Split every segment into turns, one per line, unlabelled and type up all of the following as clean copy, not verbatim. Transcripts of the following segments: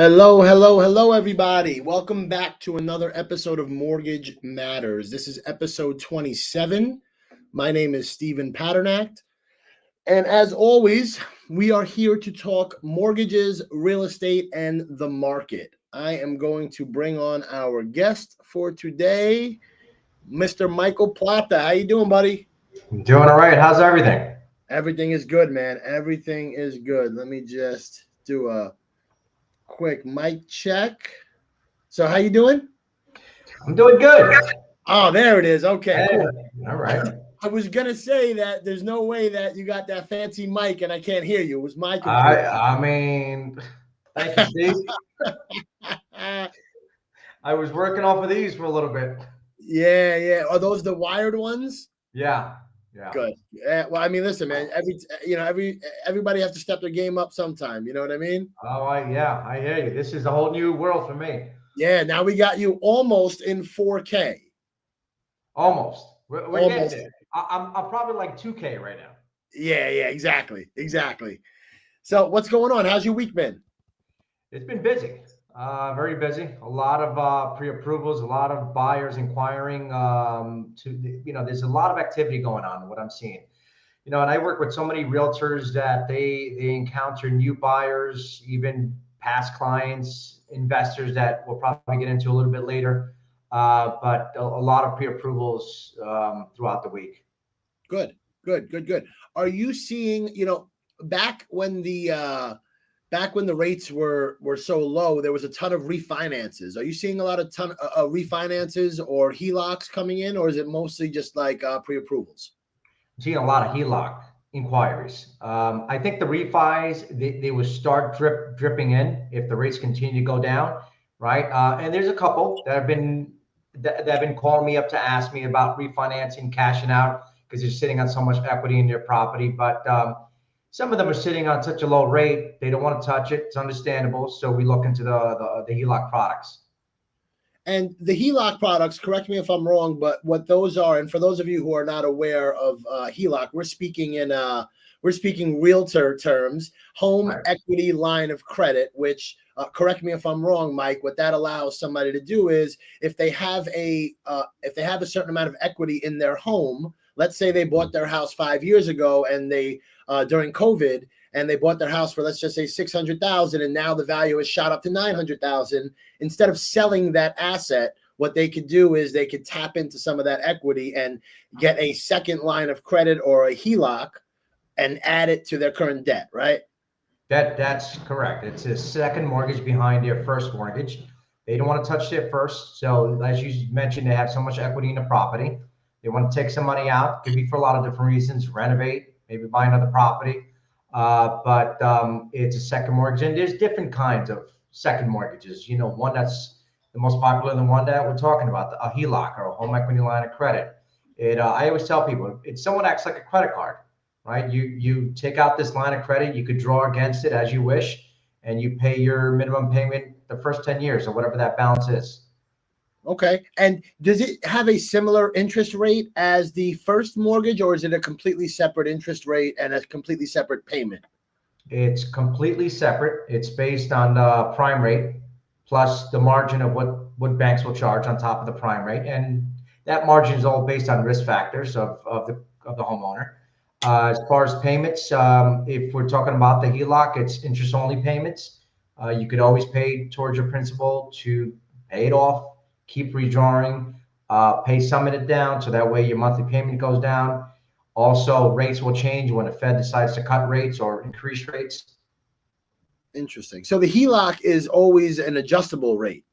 Hello, hello, hello, everybody. Welcome back to another episode of Mortgage Matters. This is episode 27. My name is Stephen Padernacht. And as always, we are here to talk mortgages, real estate, and the market. I am going to bring on our guest for today, Mr. Michael Plata. How you doing, buddy?
I'm doing all right. How's everything?
Everything is good, man. Everything is good. Let me just do a quick mic check. So how you doing?
I'm doing good.
Oh, there it is. Okay,
Hey,
cool.
all right.
I was gonna say that there's no way that you got that fancy mic and I can't hear you. It was my computer.
I mean, thank you, Steve. I was working off of these for a little bit.
Yeah, yeah. Are those the wired ones?
Yeah, yeah.
Good. Yeah, well, I mean, listen, man. Everybody has to step their game up sometime. You know what I mean?
Yeah, I hear you. This is a whole new world for me.
Yeah. Now we got you almost in 4K.
Almost. We're
Almost.
getting there. I'm probably like 2K right now.
Yeah, yeah. Exactly. So what's going on? How's your week been?
It's been busy. Very busy. A lot of pre-approvals, a lot of buyers inquiring. There's a lot of activity going on. What I'm seeing. And I work with so many realtors that they encounter new buyers, even past clients, investors that we'll probably get into a little bit later. But a lot of pre-approvals throughout the week.
Good. Are you seeing, back when the rates were so low, there was a ton of refinances. Are you seeing a lot of refinances or HELOCs coming in, or is it mostly just like pre-approvals?
I'm seeing a lot of HELOC inquiries. I think the refis they will start dripping in if the rates continue to go down, right? And there's a couple that have been calling me up to ask me about refinancing, cashing out because they're sitting on so much equity in their property. But some of them are sitting on such a low rate, they don't want to touch it. It's understandable. So we look into the HELOC products.
And the HELOC products, correct me if I'm wrong, but what those are, and for those of you who are not aware of HELOC, we're speaking realtor terms, home equity line of credit, which correct me if I'm wrong, Mike, what that allows somebody to do is if they have a certain amount of equity in their home, let's say they bought their house 5 years ago and they during COVID, and they bought their house for, let's just say, $600,000, and now the value has shot up to $900,000. Instead of selling that asset, what they could do is they could tap into some of that equity and get a second line of credit or a HELOC and add it to their current debt, right?
That's correct. It's a second mortgage behind their first mortgage. They don't want to touch their first. So as you mentioned, they have so much equity in the property. They want to take some money out. Could be for a lot of different reasons, renovate, maybe buy another property. But it's a second mortgage. And there's different kinds of second mortgages. One that's the most popular, the one that we're talking about, a HELOC or a home equity line of credit. I always tell people, it somewhat acts like a credit card, right? You take out this line of credit, you could draw against it as you wish, and you pay your minimum payment the first 10 years or whatever that balance is.
Okay. And does it have a similar interest rate as the first mortgage, or is it a completely separate interest rate and a completely separate payment?
It's completely separate. It's based on the prime rate plus the margin of what banks will charge on top of the prime rate. And that margin is all based on risk factors of the homeowner. As far as payments, if we're talking about the HELOC, it's interest only payments. You could always pay towards your principal to pay it off, keep redrawing, pay some of it down, so that way your monthly payment goes down. Also, rates will change when the Fed decides to cut rates or increase rates.
Interesting. So the HELOC is always an adjustable rate.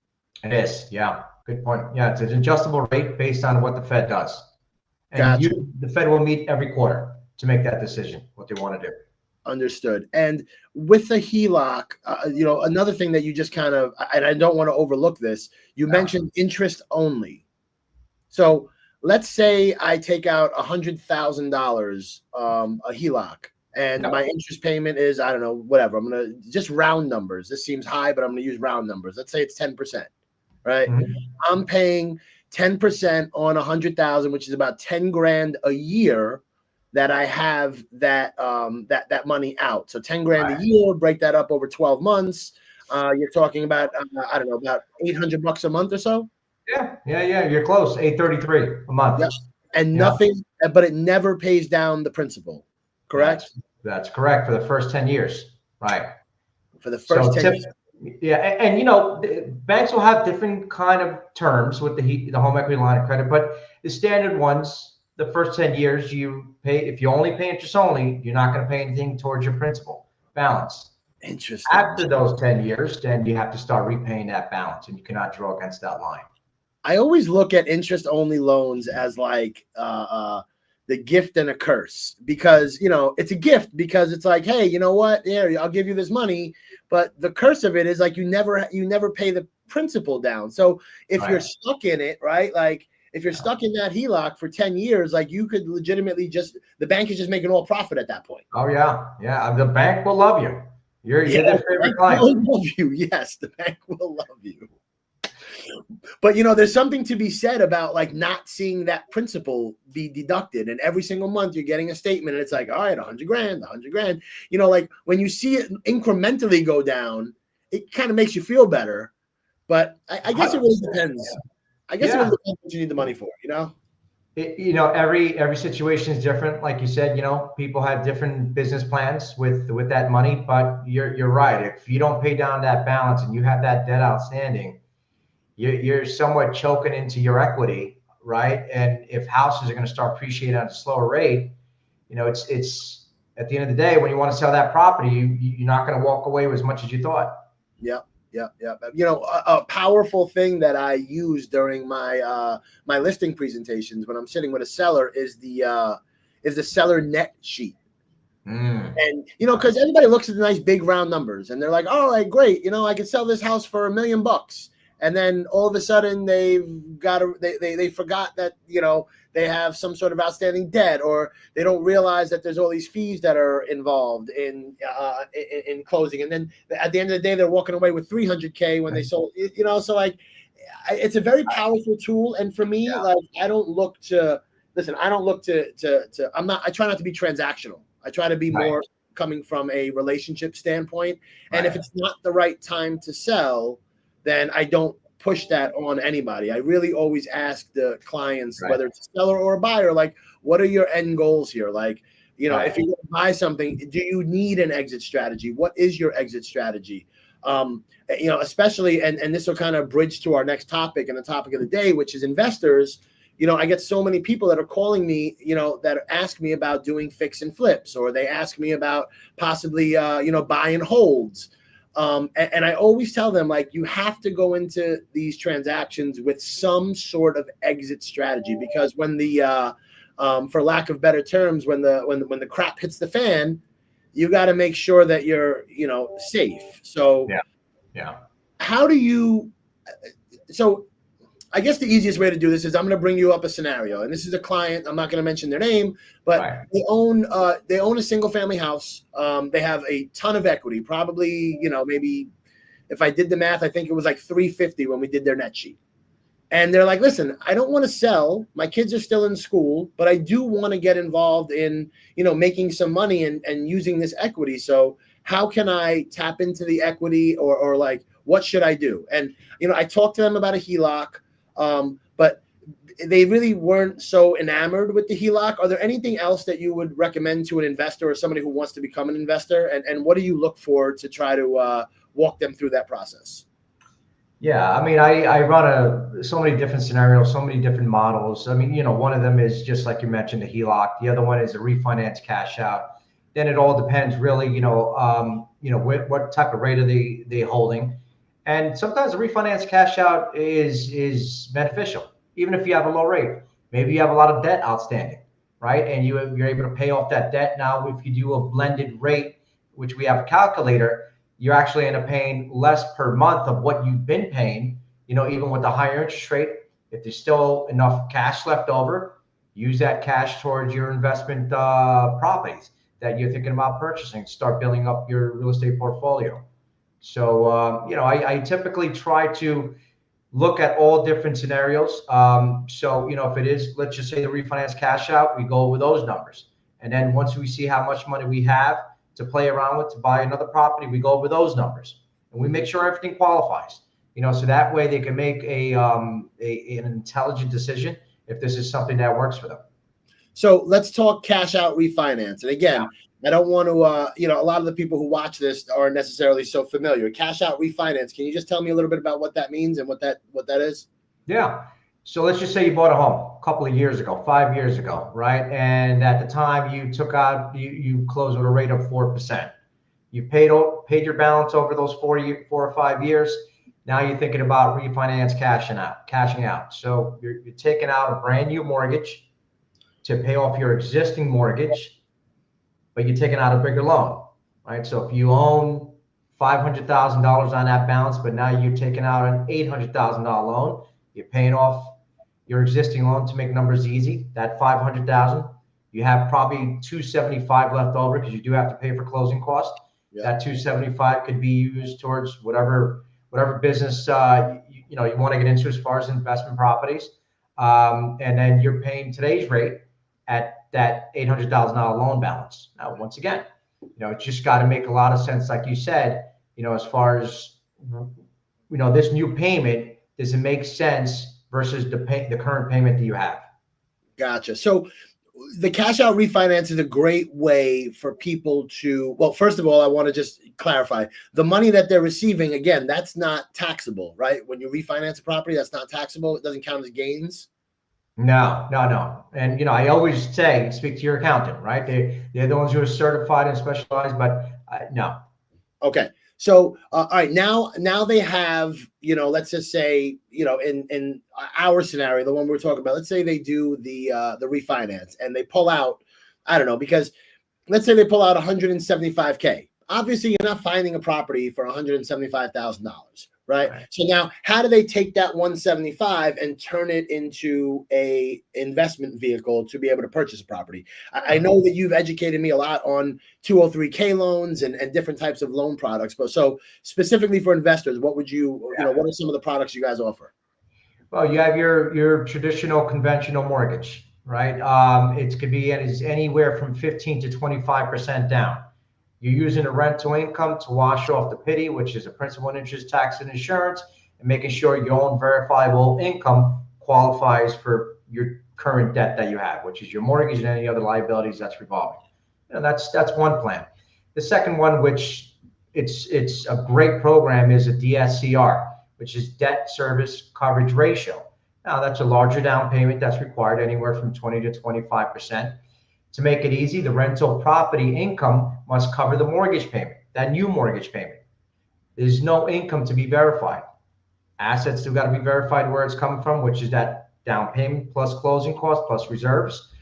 It is, yeah. Good point. Yeah, it's an adjustable rate based on what the Fed does. And
Gotcha.
the Fed will meet every quarter to make that decision, what they want to do.
Understood. And with the HELOC, another thing that you just kind of, and I don't want to overlook this, you mentioned interest only. So let's say I take out $100,000 a HELOC, and my interest payment is, I don't know, whatever. I'm going to just round numbers. This seems high, but I'm going to use round numbers. Let's say it's 10%, right? Mm-hmm. I'm paying 10% on 100,000, which is about 10 grand a year that I have that money out. So 10 grand a year, break that up over 12 months. You're talking about I don't know, about $800 a month or so.
Yeah. You're close. 833 a month.
Yep. And
Yeah.
nothing, but it never pays down the principal. Correct.
That's correct for the first 10 years. Right.
For the first 10 years.
Yeah, and you know, banks will have different kind of terms with the home equity line of credit, but the standard ones, the first 10 years, you pay, if you only pay interest only, you're not going to pay anything towards your principal balance.
Interesting.
After those 10 years, then you have to start repaying that balance, and you cannot draw against that line.
I always look at interest only loans as like the gift and a curse, because it's a gift because it's like, hey, you know what? Yeah, I'll give you this money, but the curse of it is like you never pay the principal down. So if you're stuck in it, right? Like if you're stuck in that HELOC for 10 years, like you could legitimately the bank is just making all profit at that point.
Oh yeah. The bank will love you. You're their favorite client.
The bank will love you. Yes, the bank will love you. But there's something to be said about like not seeing that principal be deducted, and every single month you're getting a statement and it's like, all right, 100 grand. Like when you see it incrementally go down, it kind of makes you feel better. But I guess it really depends. I guess it really depends what you need the money for,
Every situation is different. Like you said, people have different business plans with that money, but you're right. If you don't pay down that balance and you have that debt outstanding, you're somewhat choking into your equity, right? And if houses are going to start appreciating at a slower rate, it's at the end of the day, when you want to sell that property, you're not going to walk away with as much as you thought.
Yeah. A powerful thing that I use during my my listing presentations when I'm sitting with a seller is the seller net sheet. And because everybody looks at the nice big round numbers and they're like, all right, great, I could sell this house for $1 million. And then all of a sudden they forgot that they have some sort of outstanding debt, or they don't realize that there's all these fees that are involved in closing. And then at the end of the day, they're walking away with $300K when they sold. So like it's a very powerful tool. And for me, like I don't look to I try not to be transactional. I try to be more coming from a relationship standpoint. And if it's not the right time to sell, then I don't push that on anybody. I really always ask the clients, whether it's a seller or a buyer, like, what are your end goals here? Like, if you're going to buy something, do you need an exit strategy? What is your exit strategy? Especially, and this will kind of bridge to our next topic and the topic of the day, which is investors. I get so many people that are calling me, that ask me about doing fix and flips, or they ask me about possibly, buy and holds. And I always tell them, like, you have to go into these transactions with some sort of exit strategy, because when the, for lack of better terms, when the crap hits the fan, you got to make sure that you're, safe. So how do you, I guess the easiest way to do this is I'm going to bring you up a scenario, and this is a client. I'm not going to mention their name, but they own a single family house. They have a ton of equity, probably, maybe if I did the math, I think it was like 350 when we did their net sheet. And they're like, listen, I don't want to sell. My kids are still in school, but I do want to get involved in, making some money and using this equity. So how can I tap into the equity, or like, what should I do? And, I talked to them about a HELOC. But they really weren't so enamored with the HELOC. Are there anything else that you would recommend to an investor or somebody who wants to become an investor? And what do you look for to try to walk them through that process?
Yeah, I mean, I run so many different scenarios, so many different models. I mean, one of them is just like you mentioned, the HELOC. The other one is a refinance cash out. Then it all depends really, what type of rate are they holding. And sometimes a refinance cash out is beneficial, even if you have a low rate. Maybe you have a lot of debt outstanding, right? And you're able to pay off that debt. Now, if you do a blended rate, which we have a calculator, you actually end up paying less per month of what you've been paying, even with the higher interest rate. If there's still enough cash left over, use that cash towards your investment properties that you're thinking about purchasing. Start building up your real estate portfolio. So, I typically try to look at all different scenarios. So, if it is, let's just say the refinance cash out, we go over those numbers. And then once we see how much money we have to play around with to buy another property, we go over those numbers. and we make sure everything qualifies. So that way they can make an intelligent decision if this is something that works for them.
So let's talk cash out refinance. And again, I don't want to, a lot of the people who watch this aren't necessarily so familiar. Cash out refinance. Can you just tell me a little bit about what that means and what that is?
Yeah. So let's just say you bought a home a couple of years ago, 5 years ago, right? And at the time you took out, you closed with a rate of 4%. You paid your balance over those 4 or 5 years. Now you're thinking about refinance, cashing out. So you're taking out a brand new mortgage to pay off your existing mortgage, but you're taking out a bigger loan, right? So if you own $500,000 on that balance, but now you're taking out an $800,000 loan, you're paying off your existing loan to make numbers easy. That $500,000, you have probably $275 left over because you do have to pay for closing costs. Yeah. That $275 could be used towards whatever business you want to get into as far as investment properties, and then you're paying today's rate at that $800,000 loan balance. Now, once again, it's just got to make a lot of sense, like you said. As far as this new payment, does it make sense versus the current payment that you have?
Gotcha. So the cash out refinance is a great way for people to, well, first of all, I want to just clarify the money that they're receiving. Again, that's not taxable, right? When you refinance a property, that's not taxable. It doesn't count as gains.
No. And, I always say, speak to your accountant, right? They're the ones who are certified and specialized, but no.
Okay. So, all right, now they have, let's just say, in our scenario, the one we're talking about, let's say they do the refinance and they pull out, I don't know, because let's say they pull out $175K. Obviously, you're not finding a property for $175,000, right? So now, how do they take that 175 and turn it into a investment vehicle to be able to purchase a property? I know that you've educated me a lot on 203K loans and different types of loan products, but so specifically for investors, what would what are some of the products you guys offer?
Well, you have your traditional conventional mortgage, right? It could be anywhere from 15 to 25% down. You're using the rental income to wash off the pity, which is a principal and interest, tax, and insurance, and making sure your own verifiable income qualifies for your current debt that you have, which is your mortgage and any other liabilities that's revolving. That's one plan. The second one, which it's a great program, is a DSCR, which is debt service coverage ratio. Now that's a larger down payment that's required, anywhere from 20 to 25%. To make it easy, the rental property income must cover the mortgage payment, that new mortgage payment. There's no income to be verified. Assets still got to be verified where it's coming from, which is that down payment plus closing costs plus reserves.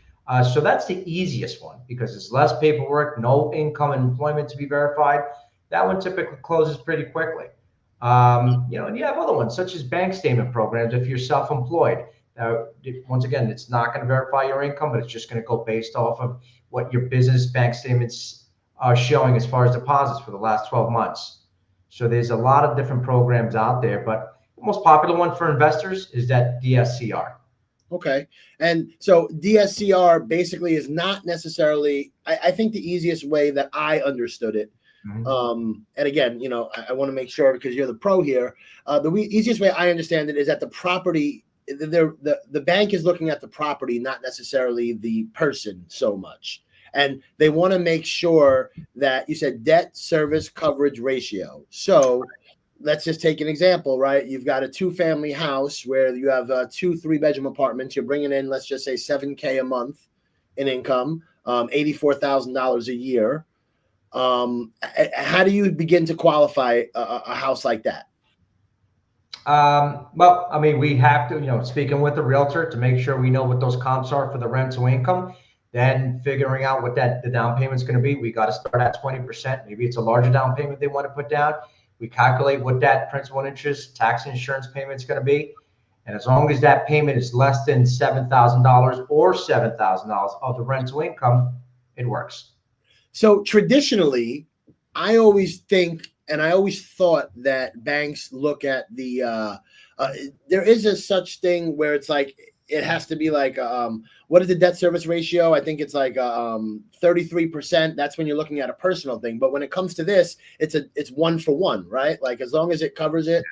So that's the easiest one because it's less paperwork, no income and employment to be verified. That one typically closes pretty quickly. And you have other ones such as bank statement programs if you're self-employed. Once again, it's not going to verify your income, but it's just going to go based off of what your business bank statements are showing as far as deposits for the last 12 months. So there's a lot of different programs out there, but the most popular one for investors is that DSCR.
Okay. And so DSCR basically is not necessarily, I think the easiest way that I understood it, and again, I want to make sure because you're the pro here, the easiest way I understand it is that the property, the bank is looking at the property, not necessarily the person so much. And they want to make sure that you said debt service coverage ratio. So let's just take an example, right? You've got a 2-family house where you have 2 3-bedroom apartments. You're bringing in, let's just say $7K a month in income, $84,000 a year. How do you begin to qualify a house like that?
Well, I mean, we have to, speaking with the realtor to make sure we know what those comps are for the rental income, then figuring out what the down payment is going to be. We got to start at 20%. Maybe it's a larger down payment they want to put down. We calculate what that principal and interest, tax, and insurance payment is going to be. And as long as that payment is less than $7,000 or $7,000 of the rental income, it works.
So traditionally, I always think, and I always thought that banks look at the there is a such thing where it's like it has to be like what is the debt service ratio? I think it's like 33%. That's when you're looking at a personal thing. But when it comes to this, it's 1-for-1, right? Like as long as it covers it.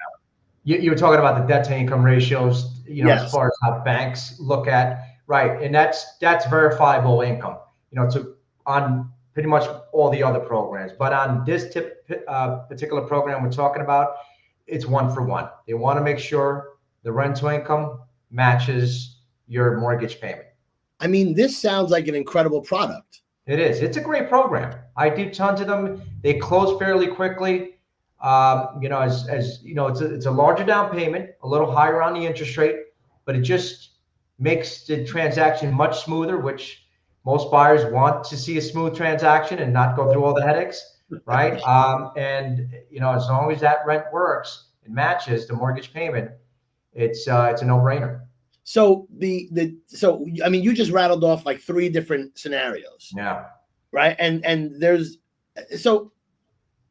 You were talking about the debt to income ratios,
Yes.
as far as how banks look at, right? And that's verifiable income, on pretty much all the other programs. But on this particular program we're talking about, it's 1-for-1. They want to make sure the rent to income matches your mortgage payment.
I mean, this sounds like an incredible product.
It is. It's a great program. I do tons of them. They close fairly quickly. It's a larger down payment, a little higher on the interest rate, but it just makes the transaction much smoother, which most buyers want to see a smooth transaction and not go through all the headaches, right? As long as that rent works and matches the mortgage payment, it's a no-brainer.
So I mean, you just rattled off like 3 different scenarios.
Yeah.
Right. And there's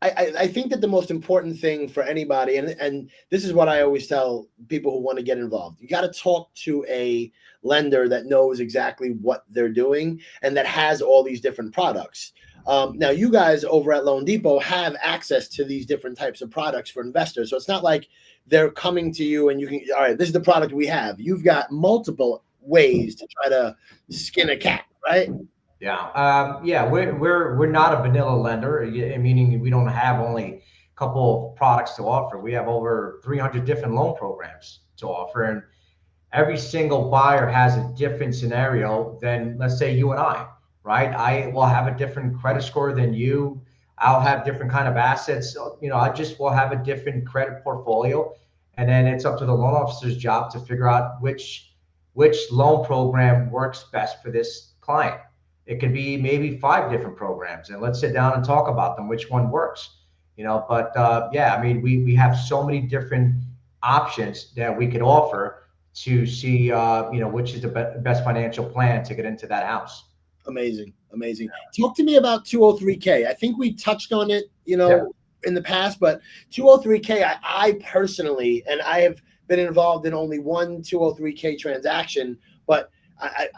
I think that the most important thing for anybody, and this is what I always tell people who want to get involved, you got to talk to a lender that knows exactly what they're doing and that has all these different products. Now, you guys over at Loan Depot have access to these different types of products for investors. So it's not like they're coming to you and you can, all right, this is the product we have. You've got multiple ways to try to skin a cat, right?
Yeah. We're not a vanilla lender, meaning we don't have only a couple of products to offer. We have over 300 different loan programs to offer, and every single buyer has a different scenario than, let's say, you and I, right? I will have a different credit score than you. I'll have different kind of assets. I just will have a different credit portfolio, and then it's up to the loan officer's job to figure out which loan program works best for this client. It could be maybe 5 different programs, and let's sit down and talk about them, which one works, I mean, we have so many different options that we could offer to see, which is the best financial plan to get into that house.
Amazing. Talk to me about 203K. I think we touched on it, in the past, but 203K, I personally, and I have been involved in only one 203K transaction, but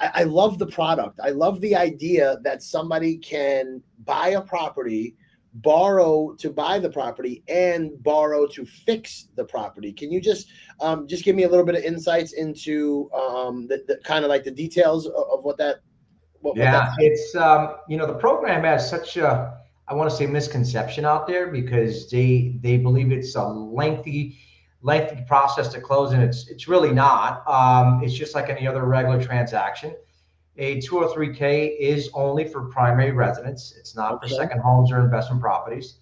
I love the product. I love the idea that somebody can buy a property, borrow to buy the property, and borrow to fix the property. Can you just give me a little bit of insights into the kind of like the details of what that?
It's the program has such a, I want to say, misconception out there because they believe it's a lengthy process to close, and it's really not. It's just like any other regular transaction. A 203K is only for primary residence. It's not for second homes or investment properties.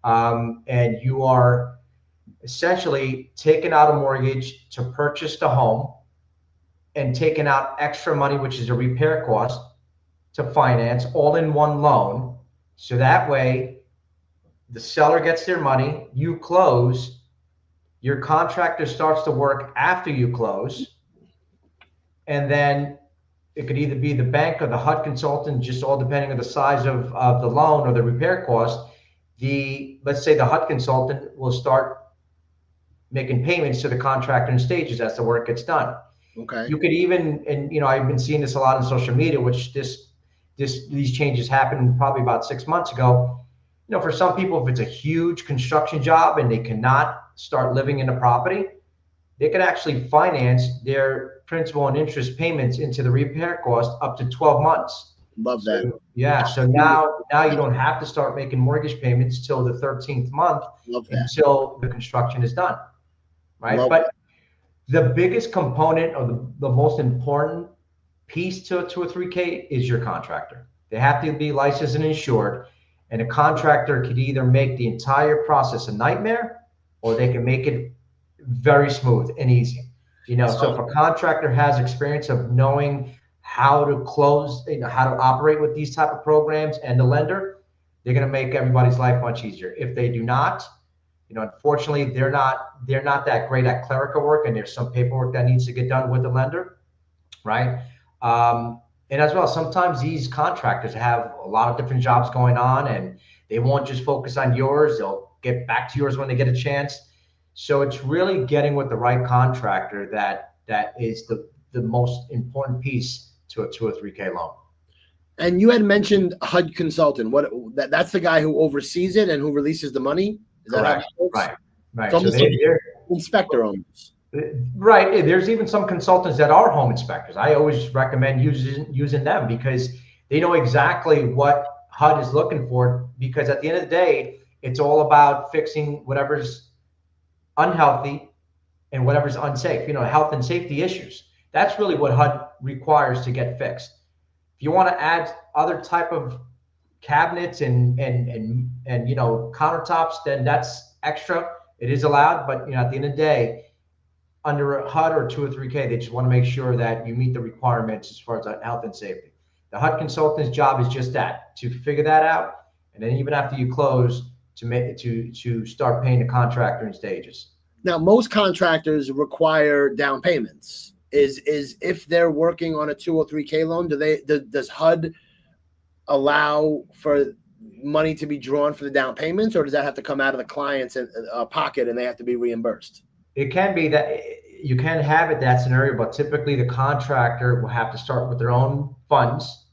And you are essentially taking out a mortgage to purchase the home and taking out extra money, which is a repair cost, to finance all in one loan. So that way the seller gets their money, you close, your contractor starts to work after you close, and then it could either be the bank or the HUD consultant, just all depending on the size of the loan or the repair cost. Let's say the HUD consultant will start making payments to the contractor in stages as the work gets done.
Okay.
You could even, and I've been seeing this a lot on social media, which these changes happened probably about 6 months ago. For some people, if it's a huge construction job and they cannot start living in the property, they could actually finance their principal and interest payments into the repair cost up to 12 months.
Love that.
So now you don't have to start making mortgage payments till the 13th month until the construction is done, right? But the biggest component or the most important piece to a 203K is your contractor. They have to be licensed and insured, and a contractor could either make the entire process a nightmare or they can make it very smooth and easy. So if a contractor has experience of knowing how to close, how to operate with these type of programs and the lender, they're going to make everybody's life much easier. If they do not, unfortunately, they're not that great at clerical work, and there's some paperwork that needs to get done with the lender, right? And as well, sometimes these contractors have a lot of different jobs going on, and they won't just focus on yours. They'll get back to yours when they get a chance. So it's really getting with the right contractor that is the most important piece to a 203K loan.
And you had mentioned HUD consultant. That's the guy who oversees it and who releases the money? Is that how
Correct.
that works?
Right. Right.
It's almost
So
like inspector almost.
right. There's even some consultants that are home inspectors. I always recommend using them because they know exactly what HUD is looking for. Because at the end of the day, it's all about fixing whatever's unhealthy and whatever's unsafe. Health and safety issues. That's really what HUD requires to get fixed. If you want to add other type of cabinets and countertops, then that's extra. It is allowed, but at the end of the day, under a HUD or 203K, they just want to make sure that you meet the requirements as far as health and safety. The HUD consultant's job is just that, to figure that out, and then even after you close, to start paying the contractor in stages.
Now, most contractors require down payments. Is if they're working on a 203K loan, does HUD allow for money to be drawn for the down payments, or does that have to come out of the client's pocket and they have to be reimbursed?
It can be that you can have it that scenario, but typically the contractor will have to start with their own funds,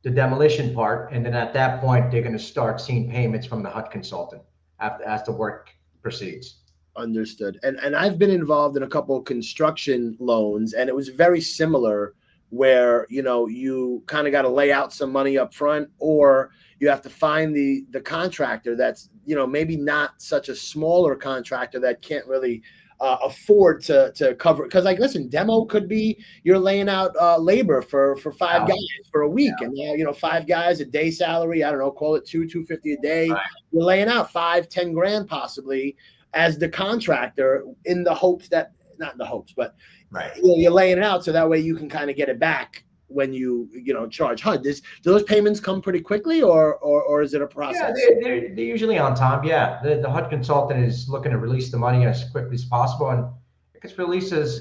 the demolition part, and then at that point they're going to start seeing payments from the HUD consultant as the work proceeds.
Understood. And I've been involved in a couple of construction loans, and it was very similar, where you kind of got to lay out some money up front, or you have to find the contractor that's maybe not such a smaller contractor that can't really afford to cover, because listen, demo could be you're laying out labor for 5 guys for a week, and now 5 guys, a day salary, I don't know, call it $250 a day.
Right.
You're laying out 5-10 grand possibly as the contractor, in the hopes that, not in the hopes, but
right,
you're laying it out so that way you can kind of get it back when you charge HUD. Do those payments come pretty quickly, or is it a process?
Yeah, they're usually on time. Yeah, the HUD consultant is looking to release the money as quickly as possible, and it gets released as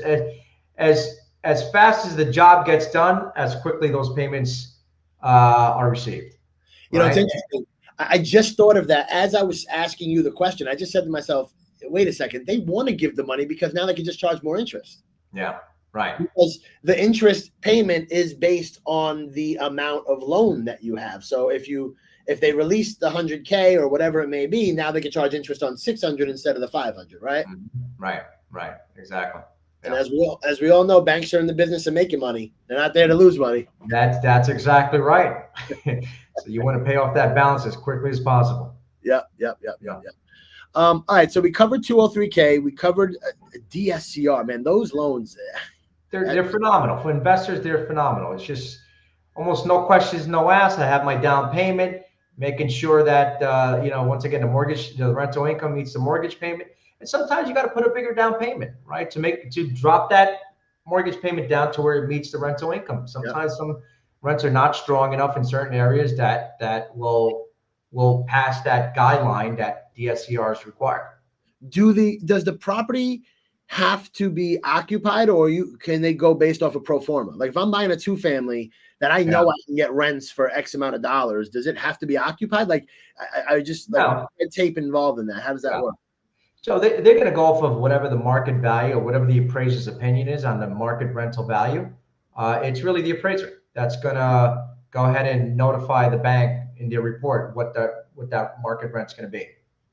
fast as the job gets done, as quickly those payments are received.
It's interesting. I just thought of that as I was asking you the question. I just said to myself, wait a second, they want to give the money because now they can just charge more interest.
Yeah, right.
Because the interest payment is based on the amount of loan that you have. So if they release the 100K or whatever it may be, now they can charge interest on 600 instead of the 500, right?
Right, exactly.
And as we all know, banks are in the business of making money. They're not there to lose money.
That's exactly right. So you want to pay off that balance as quickly as possible.
Yep. All right, so we covered 203K. We covered DSCR. Man, those loans,
they're phenomenal for investors. They're phenomenal. It's just almost no questions, no asks. I have my down payment, making sure that once again the rental income meets the mortgage payment. And sometimes you got to put a bigger down payment, right, to drop that mortgage payment down to where it meets the rental income. Sometimes some rents are not strong enough in certain areas that will pass that guideline that DSCR is required.
Does the property have to be occupied, or can they go based off of pro forma? Like if I'm buying a 2-family that I know I can get rents for X amount of dollars, does it have to be occupied? Like I just red tape involved in that. How does that work?
So they're going to go off of whatever the market value or whatever the appraiser's opinion is on the market rental value. It's really the appraiser that's going to go ahead and notify the bank in their report what that market rent's going to be.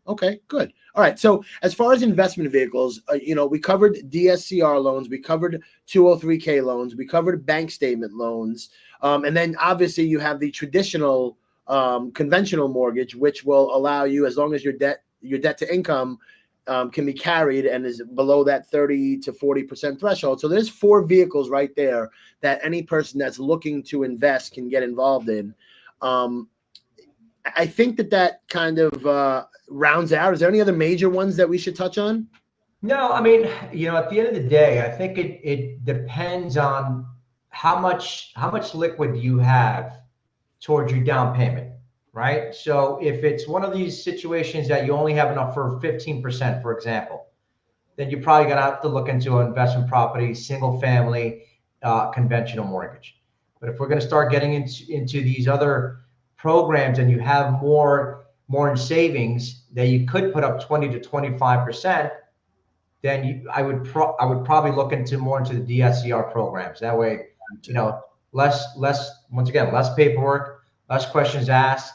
Okay, good. All right. So as far as investment vehicles, we covered DSCR loans, we covered 203K loans, we covered bank statement loans, and then obviously you have the traditional conventional mortgage, which will allow you, as long as your debt to income can be carried and is below that 30 to 40% threshold. So there's 4 vehicles right there that any person that's looking to invest can get involved in. I think that kind of rounds out. Is there any other major ones that we should touch on?
No, I mean, at the end of the day, I think it depends on how much liquid you have towards your down payment, right? So if it's one of these situations that you only have enough for 15%, for example, then you're probably going to have to look into an investment property, single family, conventional mortgage. But if we're going to start getting into these other programs and you have more more in savings that you could put up 20 to 25%, then I would probably look into more into the DSCR programs. That way, once again, less paperwork, less questions asked.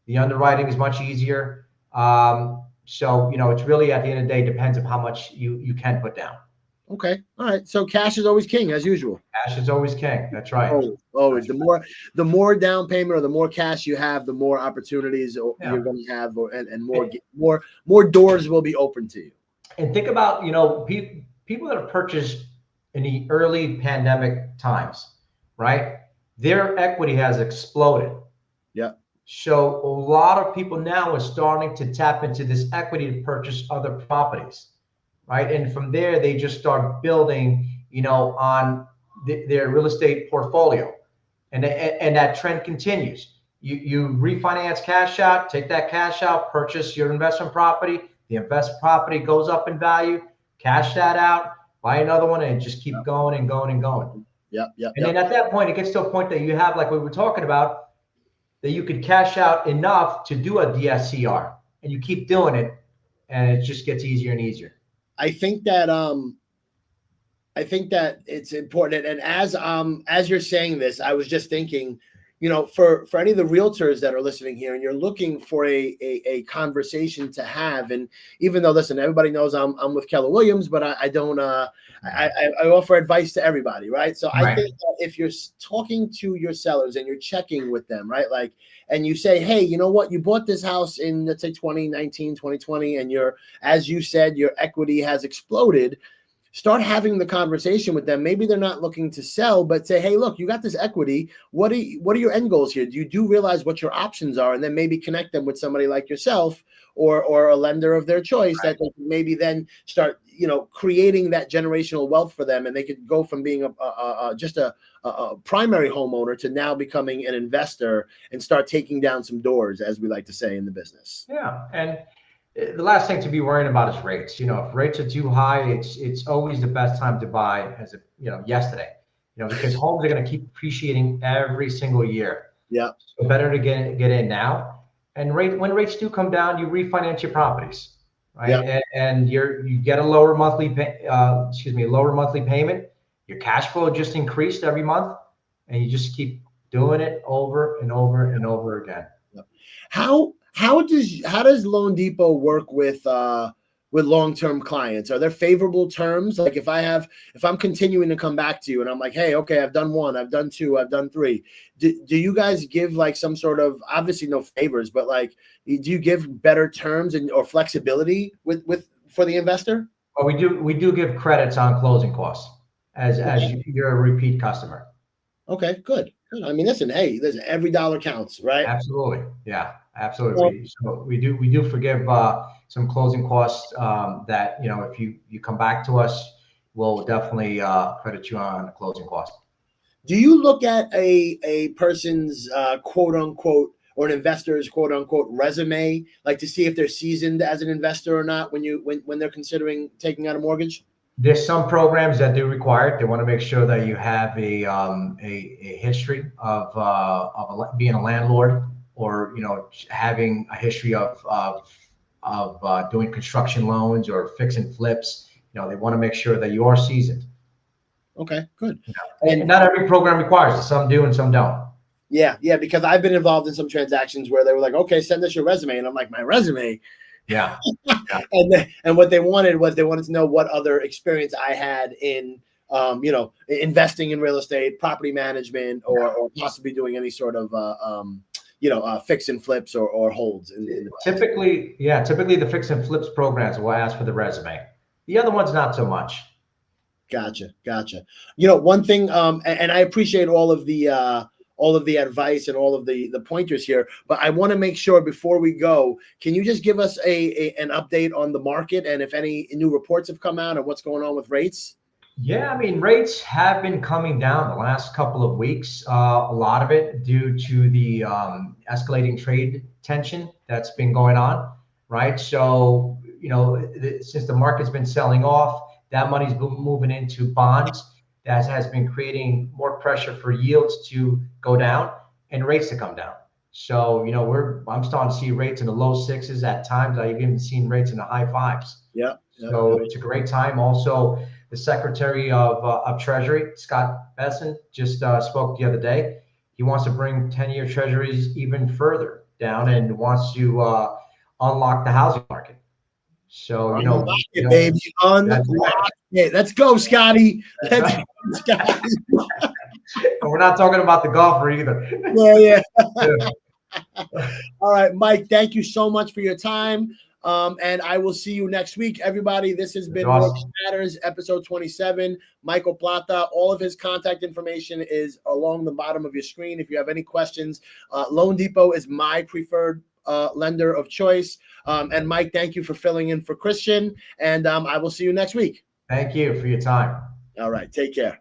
The underwriting is much easier. So, it's really, at the end of the day, depends on how much you can put down.
Okay. All right. So cash is always king, as usual.
Cash is always king. That's right.
Always. The more down payment or the more cash you have, the more opportunities you're going to have, and more doors will be open to you.
And think about, people that have purchased in the early pandemic times, right? Their equity has exploded.
Yeah.
So a lot of people now are starting to tap into this equity to purchase other properties, right? And from there, they just start building, on their real estate portfolio. And that trend continues. You refinance cash out, take that cash out, purchase your investment property. The investment property goes up in value, cash that out, buy another one, and just keep going and going and going. And then at that point, it gets to a point that you have, like we were talking about, that you could cash out enough to do a DSCR, and you keep doing it, and it just gets easier and easier.
I think that it's important. And as you're saying this, I was just thinking, for any of the realtors that are listening here, and you're looking for a conversation to have, and even though, listen, everybody knows I'm with Keller Williams, but I don't. I offer advice to everybody, right? So I think that if you're talking to your sellers and you're checking with them, right, like, and you say, hey, you know what, you bought this house in, let's say, 2019, 2020, and as you said, your equity has exploded. Start having the conversation with them. Maybe they're not looking to sell, but say, hey, look, you got this equity. What are your end goals here? Do you realize what your options are? And then maybe connect them with somebody like yourself or a lender of their choice that they can maybe then start, creating that generational wealth for them. And they could go from being just a primary homeowner to now becoming an investor and start taking down some doors, as we like to say in the business.
Yeah. And the last thing to be worrying about is rates. If rates are too high, it's always the best time to buy yesterday, because homes are going to keep appreciating every single year.
Yeah.
So better to get in now. And when rates do come down, you refinance your properties, right? Yeah. And you get a lower monthly payment. Your cash flow just increased every month, and you just keep doing it over and over and over again.
Yeah. How does Loan Depot work with long-term clients? Are there favorable terms? Like if I'm continuing to come back to you and I'm like, hey, okay, I've done 1, I've done 2, I've done 3. Do you guys give like some sort of, obviously no favors, but like, do you give better terms or flexibility for the investor?
Well, we do give credits on closing costs as you're a repeat customer.
Okay, good. I mean, listen, every dollar counts, right?
Absolutely. Yeah, absolutely. So we do forgive some closing costs that, if you come back to us, we'll definitely credit you on the closing cost.
Do you look at a person's quote unquote, or an investor's quote unquote resume, like to see if they're seasoned as an investor or not when they're considering taking out a mortgage?
There's some programs that do require it. They want to make sure that you have a history of being a landlord, or having a history of doing construction loans or fix and flips. They want to make sure that you are seasoned.
Okay, good.
And not every program requires it. Some do and some don't.
Yeah, because I've been involved in some transactions where they were like, okay, send us your resume. And I'm like, my resume?
Yeah.
And what they wanted to know what other experience I had in, investing in real estate, property management, or possibly doing any sort of, fix and flips or holds.
Typically the fix and flips programs will ask for the resume. The other ones, not so much.
Gotcha. One thing, and I appreciate all of the advice and all of the pointers here, but I want to make sure before we go, can you just give us an update on the market and if any new reports have come out and what's going on with rates?
Yeah, I mean, rates have been coming down the last couple of weeks. A lot of it due to the escalating trade tension that's been going on, right? So, since the market's been selling off, that money's been moving into bonds. That has been creating more pressure for yields to go down and rates to come down. So, I'm starting to see rates in the low sixes at times. I've even seen rates in the high fives.
Yeah.
So it's a great time. Also, the Secretary of Treasury, Scott Bessent, just spoke the other day. He wants to bring 10-year treasuries even further down and wants to unlock the housing market. So,
Unlock it, baby. Unlock it. Let's go, Scotty. Let's go, Scotty.
And we're not talking about the golfer either.
Yeah. All right, Mike, thank you so much for your time. And I will see you next week. Everybody, this has been Mortgage Matters, episode 27. Michael Plata. All of his contact information is along the bottom of your screen. If you have any questions, Loan Depot is my preferred lender of choice. And Mike, thank you for filling in for Christian. And I will see you next week.
Thank you for your time.
All right, take care.